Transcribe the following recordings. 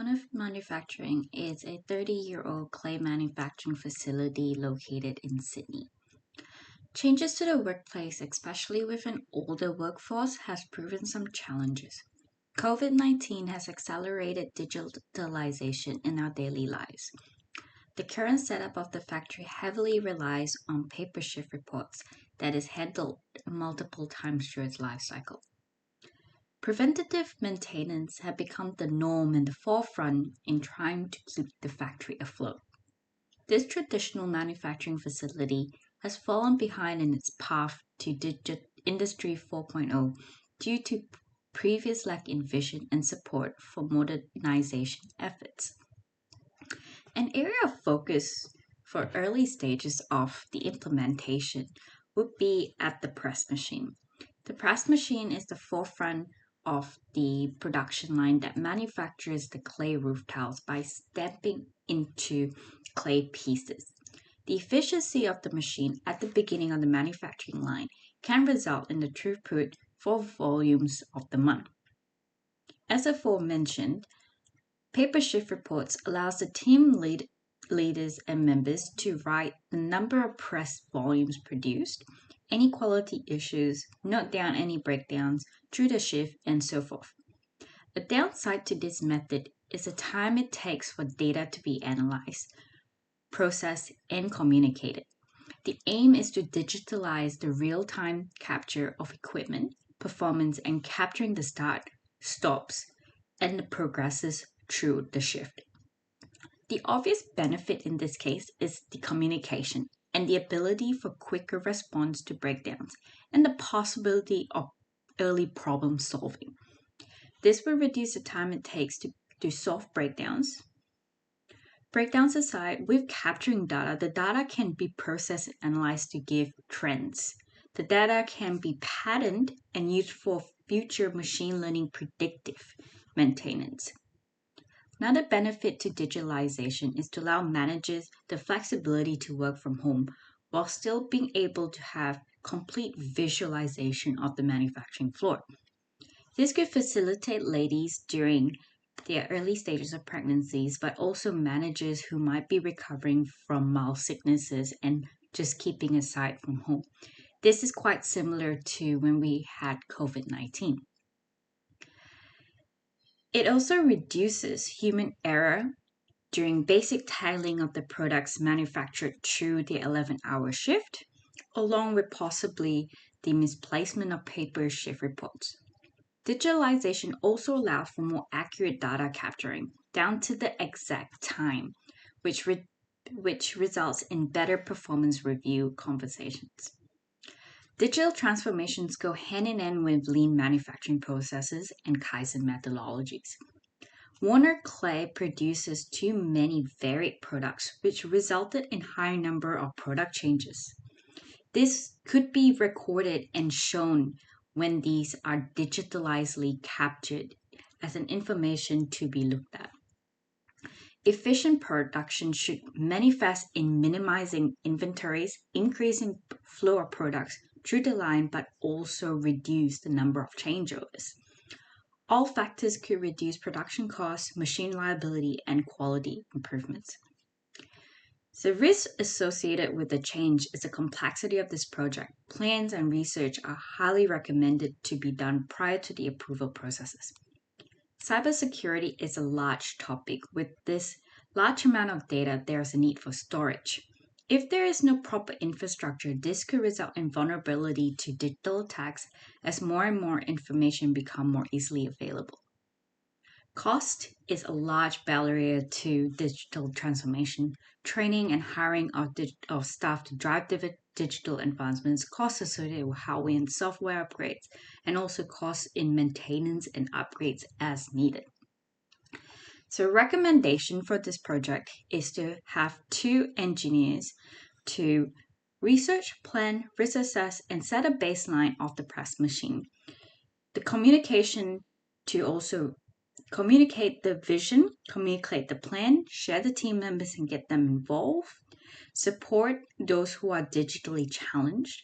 Conif Manufacturing is a 30-year-old clay manufacturing facility located in Sydney. Changes to the workplace, especially with an older workforce, has proven some challenges. COVID-19 has accelerated digitalization in our daily lives. The current setup of the factory heavily relies on paper shift reports that is handled multiple times through its life cycle. Preventative maintenance had become the norm and the forefront in trying to keep the factory afloat. This traditional manufacturing facility has fallen behind in its path to Industry 4.0 due to previous lack in vision and support for modernization efforts. An area of focus for early stages of the implementation would be at the press machine. The press machine is the forefront of the production line that manufactures the clay roof tiles by stamping into clay pieces. The efficiency of the machine at the beginning of the manufacturing line can result in the throughput for volumes of the month. As aforementioned, paper shift reports allows the team leaders and members to write the number of press volumes produced, any quality issues, note down any breakdowns through the shift, and so forth. A downside to this method is the time it takes for data to be analyzed, processed, and communicated. The aim is to digitalize the real-time capture of equipment, performance, and capturing the start, stops, and the progresses through the shift. The obvious benefit in this case is the communication and the ability for quicker response to breakdowns and the possibility of early problem solving. This will reduce the time it takes to solve breakdowns. Breakdowns aside, with capturing data, the data can be processed and analyzed to give trends. The data can be patterned and used for future machine learning predictive maintenance. Another benefit to digitalization is to allow managers the flexibility to work from home while still being able to have complete visualization of the manufacturing floor. This could facilitate ladies during their early stages of pregnancies, but also managers who might be recovering from mild sicknesses and just keeping aside from home. This is quite similar to when we had COVID-19. It also reduces human error during basic tiling of the products manufactured through the 11-hour shift, along with possibly the misplacement of paper shift reports. Digitalization also allows for more accurate data capturing down to the exact time, which results in better performance review conversations. Digital transformations go hand in hand with lean manufacturing processes and Kaizen methodologies. Warner Clay produces too many varied products, which resulted in higher number of product changes. This could be recorded and shown when these are digitally captured as an information to be looked at. Efficient production should manifest in minimizing inventories, increasing flow of products through the line, but also reduce the number of changeovers. All factors could reduce production costs, machine liability, and quality improvements. The risk associated with the change is the complexity of this project. Plans and research are highly recommended to be done prior to the approval processes. Cybersecurity is a large topic. With this large amount of data, there is a need for storage. If there is no proper infrastructure, this could result in vulnerability to digital attacks as more and more information become more easily available. Cost is a large barrier to digital transformation. Training and hiring of staff to drive digital advancements, costs associated with hardware and software upgrades, and also costs in maintenance and upgrades as needed. So recommendation for this project is to have 2 engineers to research, plan, risk assess, and set a baseline of the press machine. The communication to also communicate the vision, communicate the plan, share the team members and get them involved, support those who are digitally challenged,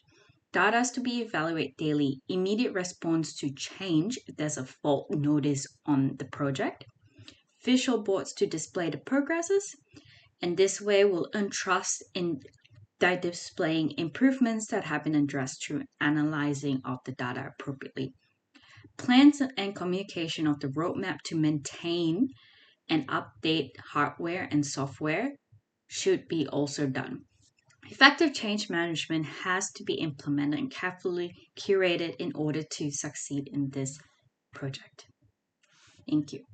data is to be evaluated daily, immediate response to change if there's a fault notice on the project, visual boards to display the progresses, and this way will earn trust in by displaying improvements that have been addressed through analyzing of the data appropriately. Plans and communication of the roadmap to maintain and update hardware and software should be also done. Effective change management has to be implemented and carefully curated in order to succeed in this project. Thank you.